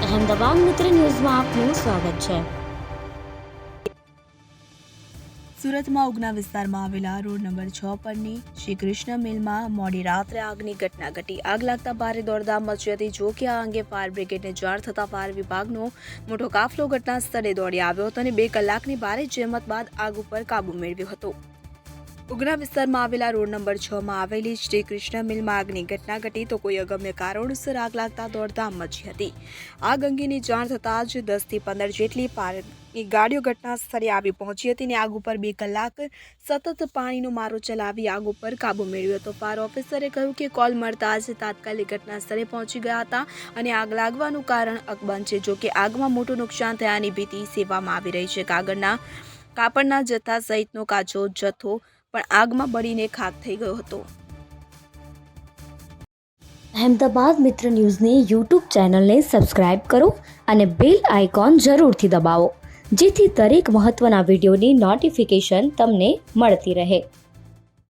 અહેમદાબાદ મિત્ર ન્યૂઝમાં આપનું સ્વાગત છે। સુરતમાં ઉગના વિસ્તારમાં આવેલા રોડ નંબર 6 પરની શ્રી કૃષ્ણ મિલમાં મોડી રાત્રે આગની ઘટના ઘટી। આગ લાગતા ભારે દોડધામ મચી હતી। જો કે આ અંગે ફાયર બ્રિગેડને જાણ થતાં ફાયર વિભાગનો મોટો કાફલો ઘટના સ્થળે દોડી આવ્યો હતો અને 2 કલાકની ભારે જહેમત બાદ આગ ઉપર કાબૂ મેળવ્યો હતો। ઉગના વિસ્તારમાં આવેલા રોડ નંબર 6 માં આવેલી શ્રી કૃષ્ણ મિલમાં આગની ઘટના ઘટી તો કોઈ અગમ્ય કારણોસર આગ લાગતા દોડધામ મચી હતી। આગ અંગેની જાણ થતાં જ 10 થી 15 જેટલી ફાયરની ગાડીઓ ઘટના સ્થળે આવી પહોંચી હતી અને આગ ઉપર 2 કલાક સતત પાણીનો મારો ચલાવી આગ ઉપર કાબૂ મેળવ્યો હતો। ફાયર ઓફિસરે કહ્યું કે કોલ મળતા જ તાત્કાલિક ઘટના સ્થળે પહોંચી ગયા હતા અને આગ લાગવાનું કારણ અકબંધ છે। જો કે આગમાં મોટું નુકસાન થયાની ભીતિ સેવામાં આવી રહી છે। કાપડના જથ્થા સહિતનો કાચો જથ્થો પણ આગમાં બળીને ખાક થઈ ગયો હતો। અહેમદાબાદ મિત્ર ન્યૂઝની યુટ્યુબ ચેનલને સબસ્ક્રાઇબ કરો અને બેલ આઇકોન જરૂરથી દબાવો, જેથી દરેક મહત્ત્વના વિડીયોની નોટિફિકેશન તમને મળતી રહે।